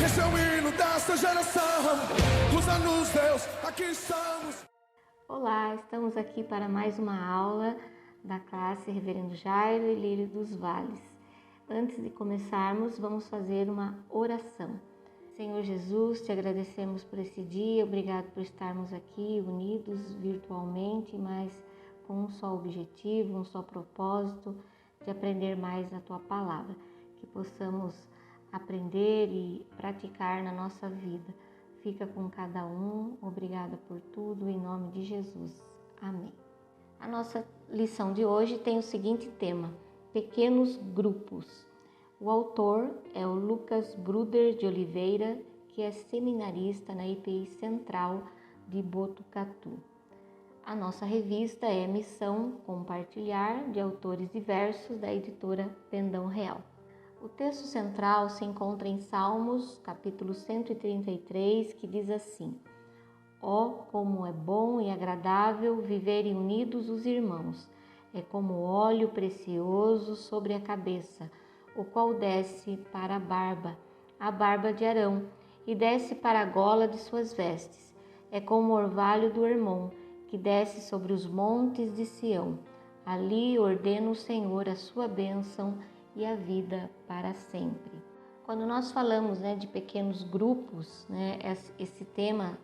Esse é o hino desta geração. Usa-nos, Deus, aqui estamos. Olá, estamos aqui para mais uma aula da classe Reverendo Jairo e Lírio dos Vales. Antes de começarmos, vamos fazer uma oração. Senhor Jesus, te agradecemos por esse dia, obrigado por estarmos aqui unidos virtualmente, mas com um só objetivo, um só propósito de aprender mais a tua palavra, que possamos aprender e praticar na nossa vida. Fica com cada um, obrigada por tudo, em nome de Jesus. Amém. A nossa lição de hoje tem o seguinte tema: pequenos grupos. O autor é o Lucas Bruder de Oliveira, que é seminarista na IPI Central de Botucatu. A nossa revista é Missão Compartilhar, de autores diversos, da editora Pendão Real. O texto central se encontra em Salmos, capítulo 133, que diz assim: Ó, como é bom e agradável viverem unidos os irmãos, é como óleo precioso sobre a cabeça, o qual desce para a barba de Arão, e desce para a gola de suas vestes. É como o orvalho do Hermon, que desce sobre os montes de Sião. Ali ordena o Senhor a sua bênção e a vida para sempre. Quando nós falamos de pequenos grupos, esse tema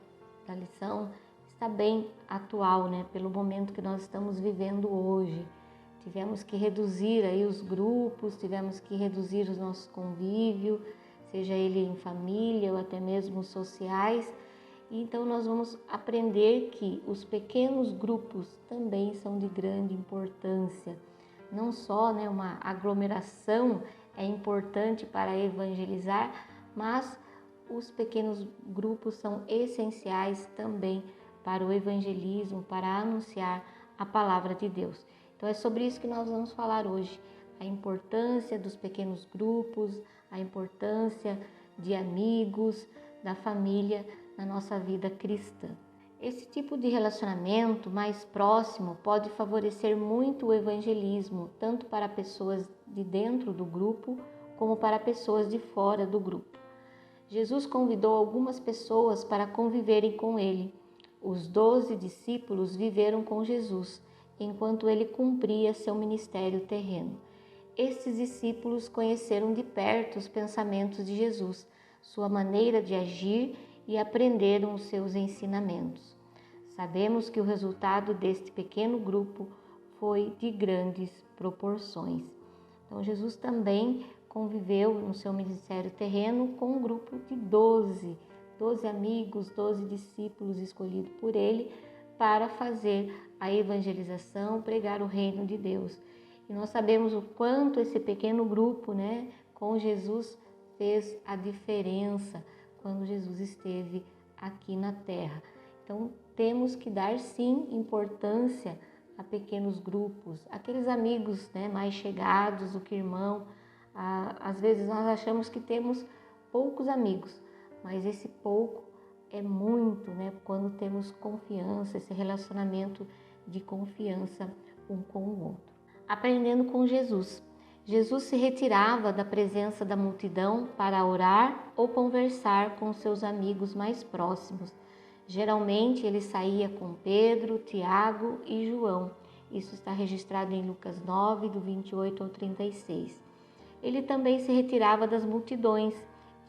da lição está bem atual, pelo momento que nós estamos vivendo hoje. Tivemos que reduzir aí os grupos, tivemos que reduzir o nosso convívio, seja ele em família ou até mesmo sociais. Então nós vamos aprender que os pequenos grupos também são de grande importância. Não só uma aglomeração é importante para evangelizar, mas os pequenos grupos são essenciais também para o evangelismo, para anunciar a palavra de Deus. Então é sobre isso que nós vamos falar hoje, a importância dos pequenos grupos, a importância de amigos, da família na nossa vida cristã. Esse tipo de relacionamento mais próximo pode favorecer muito o evangelismo, tanto para pessoas de dentro do grupo, como para pessoas de fora do grupo. Jesus convidou algumas pessoas para conviverem com ele. Os 12 discípulos viveram com Jesus, enquanto ele cumpria seu ministério terreno. Estes discípulos conheceram de perto os pensamentos de Jesus, sua maneira de agir e aprenderam os seus ensinamentos. Sabemos que o resultado deste pequeno grupo foi de grandes proporções. Então Jesus também conviveu no seu ministério terreno com um grupo de 12 amigos, 12 discípulos escolhidos por ele para fazer a evangelização, pregar o reino de Deus. E nós sabemos o quanto esse pequeno grupo, com Jesus fez a diferença quando Jesus esteve aqui na terra. Então, temos que dar sim importância a pequenos grupos, aqueles amigos mais chegados do que irmão. Às vezes nós achamos que temos poucos amigos, mas esse pouco é muito, quando temos confiança, esse relacionamento de confiança um com o outro. Aprendendo com Jesus. Jesus se retirava da presença da multidão para orar ou conversar com seus amigos mais próximos. Geralmente ele saía com Pedro, Tiago e João. Isso está registrado em Lucas 9, do 28 ao 36. Ele também se retirava das multidões,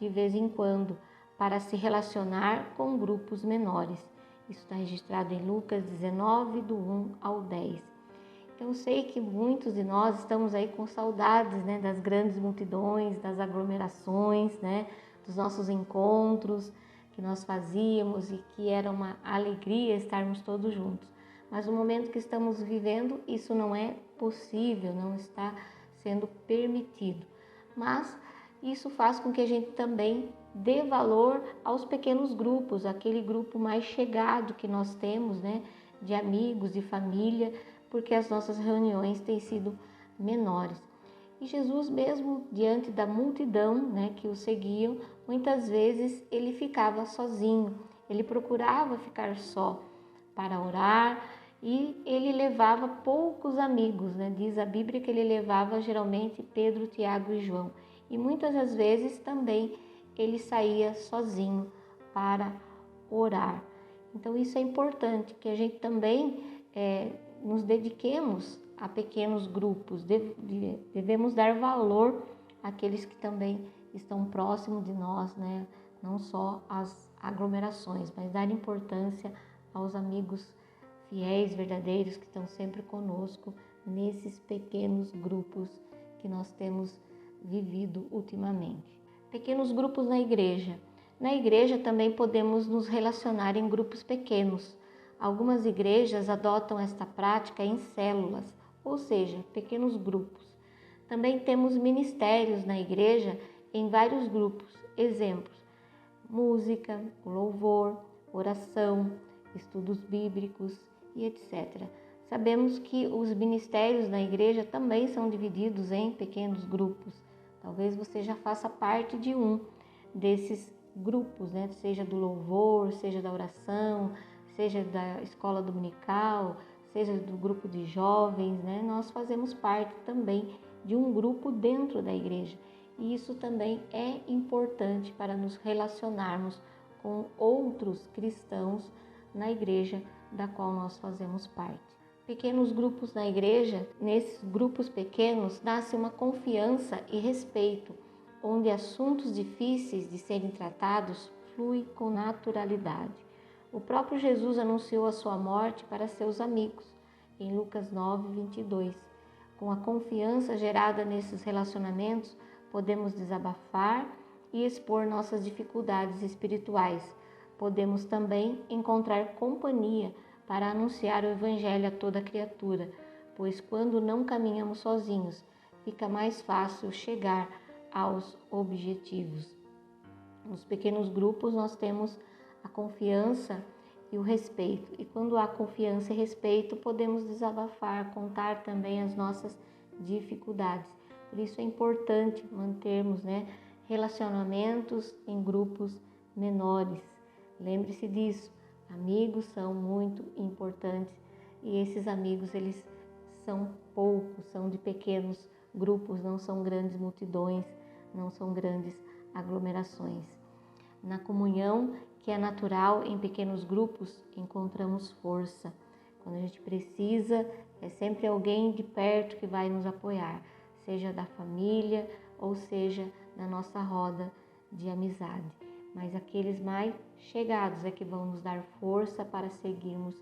de vez em quando, para se relacionar com grupos menores. Isso está registrado em Lucas 19, do 1 ao 10. Eu sei que muitos de nós estamos aí com saudades das grandes multidões, das aglomerações, dos nossos encontros que nós fazíamos e que era uma alegria estarmos todos juntos. Mas no momento que estamos vivendo, isso não é possível, não está sendo permitido. Mas isso faz com que a gente também dê valor aos pequenos grupos, aquele grupo mais chegado que nós temos, de amigos, de família, porque as nossas reuniões têm sido menores. E Jesus mesmo, diante da multidão que o seguiam, muitas vezes ele ficava sozinho, ele procurava ficar só para orar e ele levava poucos amigos, Diz a Bíblia que ele levava geralmente Pedro, Tiago e João. E muitas das vezes também ele saía sozinho para orar. Então isso é importante, que a gente também nos dediquemos a pequenos grupos, devemos dar valor àqueles que também estão próximos de nós, né? Não só as aglomerações, mas dar importância aos amigos fiéis, verdadeiros, que estão sempre conosco nesses pequenos grupos que nós temos vivido ultimamente. Pequenos grupos na igreja. Na igreja também podemos nos relacionar em grupos pequenos. Algumas igrejas adotam esta prática em células, ou seja, pequenos grupos. Também temos ministérios na igreja em vários grupos. Exemplos: música, louvor, oração, estudos bíblicos e etc. Sabemos que os ministérios na igreja também são divididos em pequenos grupos. Talvez você já faça parte de um desses grupos, né? Seja do louvor, seja da oração, seja da escola dominical, seja do grupo de jovens, né? Nós fazemos parte também de um grupo dentro da igreja. E isso também é importante para nos relacionarmos com outros cristãos na igreja da qual nós fazemos parte. Pequenos grupos na igreja, nesses grupos pequenos, nasce uma confiança e respeito, onde assuntos difíceis de serem tratados fluem com naturalidade. O próprio Jesus anunciou a sua morte para seus amigos, em Lucas 9:22. Com a confiança gerada nesses relacionamentos, podemos desabafar e expor nossas dificuldades espirituais. Podemos também encontrar companhia para anunciar o Evangelho a toda criatura, pois quando não caminhamos sozinhos, fica mais fácil chegar aos objetivos. Nos pequenos grupos nós temos a confiança e o respeito. E quando há confiança e respeito, podemos desabafar, contar também as nossas dificuldades. Por isso é importante mantermos, relacionamentos em grupos menores. Lembre-se disso, amigos são muito importantes e esses amigos eles são poucos, são de pequenos grupos, não são grandes multidões, não são grandes aglomerações. Na comunhão, que é natural em pequenos grupos, encontramos força. Quando a gente precisa, é sempre alguém de perto que vai nos apoiar, seja da família ou seja da nossa roda de amizade. Mas aqueles mais chegados é que vão nos dar força para seguirmos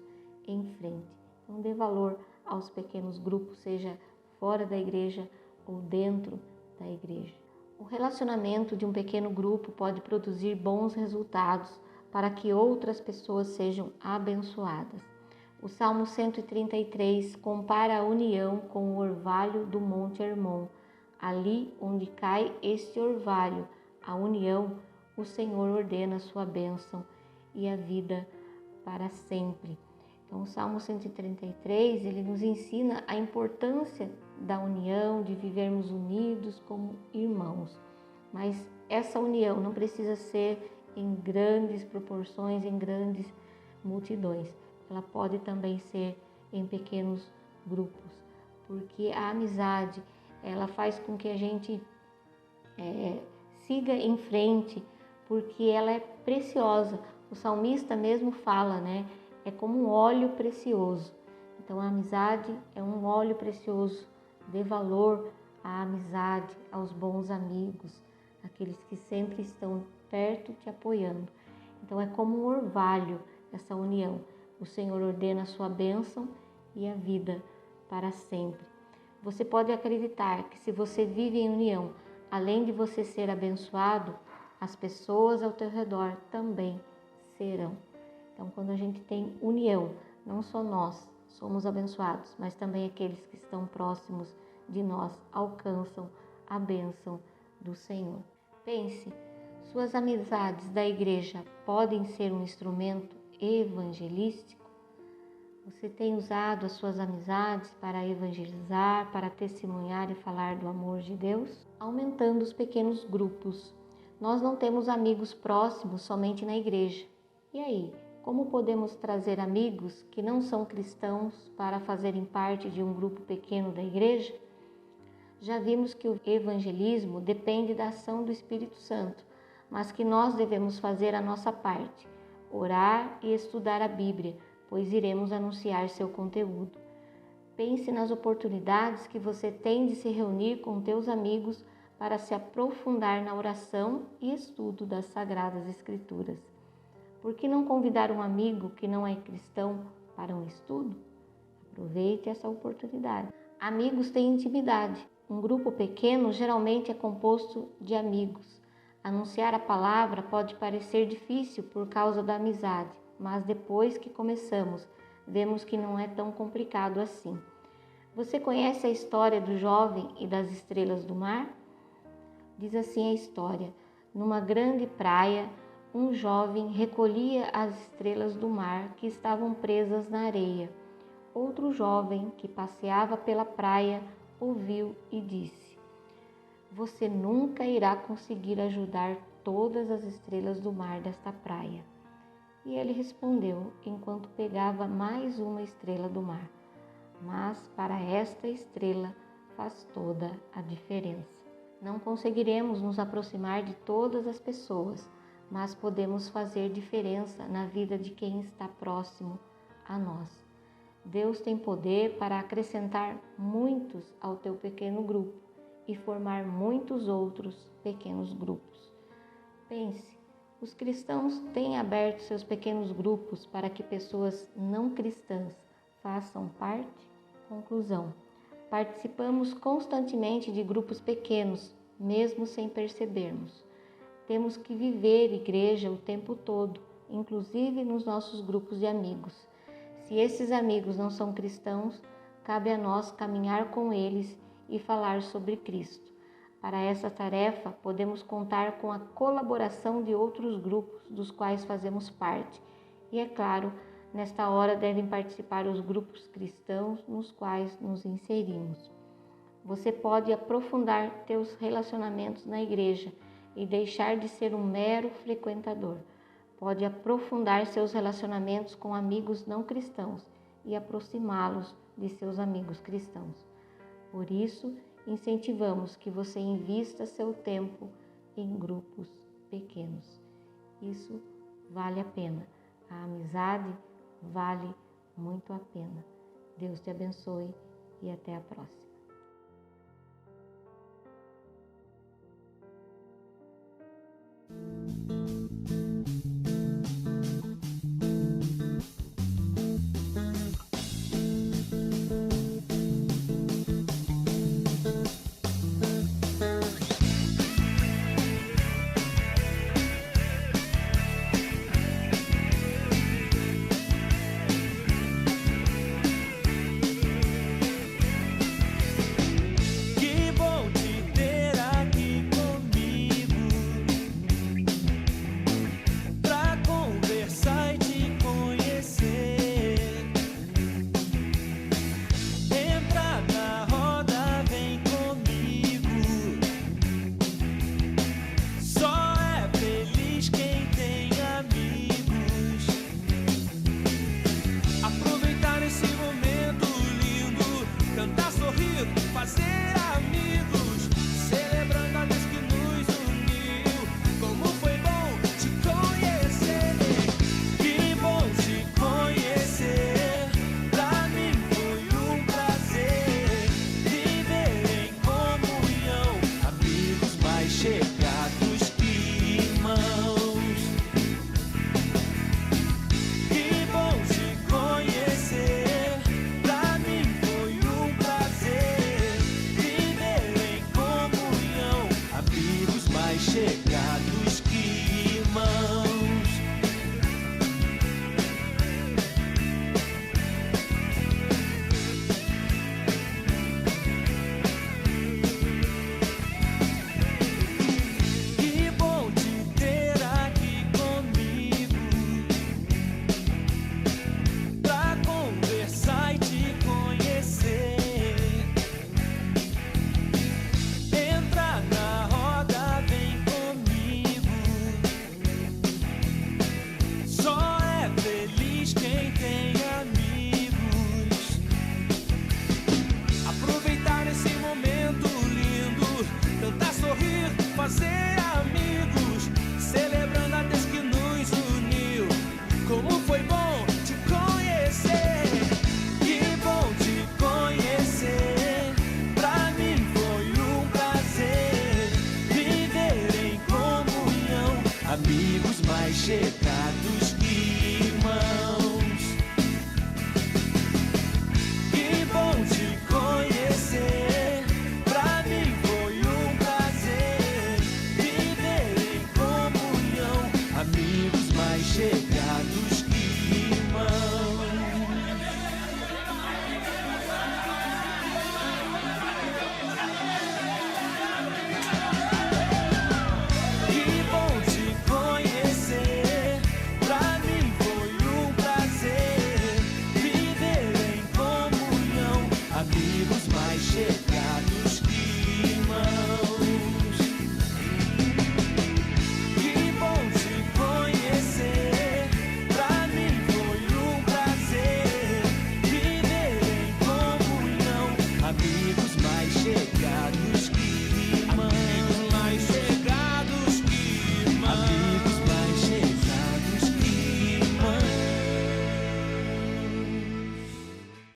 em frente. Então dê valor aos pequenos grupos, seja fora da igreja ou dentro da igreja. O relacionamento de um pequeno grupo pode produzir bons resultados para que outras pessoas sejam abençoadas. O Salmo 133 compara a união com o orvalho do Monte Hermon. Ali onde cai este orvalho, a união, o Senhor ordena a sua bênção e a vida para sempre. Então, o Salmo 133, ele nos ensina a importância da união, de vivermos unidos como irmãos. Mas essa união não precisa ser em grandes proporções, em grandes multidões. Ela pode também ser em pequenos grupos, porque a amizade, ela faz com que a gente siga em frente, porque ela é preciosa. O salmista mesmo fala, é como um óleo precioso. Então a amizade é um óleo precioso. Dê valor à amizade, aos bons amigos, aqueles que sempre estão perto te apoiando. Então é como um orvalho essa união. O Senhor ordena a sua bênção e a vida para sempre. Você pode acreditar que se você vive em união, além de você ser abençoado, as pessoas ao teu redor também serão. Então, quando a gente tem união, não só nós somos abençoados, mas também aqueles que estão próximos de nós alcançam a bênção do Senhor. Pense, suas amizades da igreja podem ser um instrumento evangelístico? Você tem usado as suas amizades para evangelizar, para testemunhar e falar do amor de Deus? Aumentando os pequenos grupos. Nós não temos amigos próximos somente na igreja. E aí, como podemos trazer amigos que não são cristãos para fazerem parte de um grupo pequeno da igreja? Já vimos que o evangelismo depende da ação do Espírito Santo, mas que nós devemos fazer a nossa parte, orar e estudar a Bíblia, pois iremos anunciar seu conteúdo. Pense nas oportunidades que você tem de se reunir com teus amigos para se aprofundar na oração e estudo das Sagradas Escrituras. Por que não convidar um amigo que não é cristão para um estudo? Aproveite essa oportunidade. Amigos têm intimidade. Um grupo pequeno geralmente é composto de amigos. Anunciar a palavra pode parecer difícil por causa da amizade, mas depois que começamos, vemos que não é tão complicado assim. Você conhece a história do jovem e das estrelas do mar? Diz assim a história: numa grande praia, um jovem recolhia as estrelas do mar que estavam presas na areia. Outro jovem que passeava pela praia ouviu e disse: você nunca irá conseguir ajudar todas as estrelas do mar desta praia. E ele respondeu enquanto pegava mais uma estrela do mar: mas para esta estrela faz toda a diferença. Não conseguiremos nos aproximar de todas as pessoas, mas podemos fazer diferença na vida de quem está próximo a nós. Deus tem poder para acrescentar muitos ao teu pequeno grupo e formar muitos outros pequenos grupos. Pense, os cristãos têm aberto seus pequenos grupos para que pessoas não cristãs façam parte? Conclusão: participamos constantemente de grupos pequenos, mesmo sem percebermos. Temos que viver igreja o tempo todo, inclusive nos nossos grupos de amigos. Se esses amigos não são cristãos, cabe a nós caminhar com eles e falar sobre Cristo. Para essa tarefa, podemos contar com a colaboração de outros grupos dos quais fazemos parte. E é claro, nesta hora devem participar os grupos cristãos nos quais nos inserimos. Você pode aprofundar teus relacionamentos na igreja e deixar de ser um mero frequentador. Pode aprofundar seus relacionamentos com amigos não cristãos e aproximá-los de seus amigos cristãos. Por isso, incentivamos que você invista seu tempo em grupos pequenos. Isso vale a pena. A amizade vale muito a pena. Deus te abençoe e até a próxima. amigos mais chegados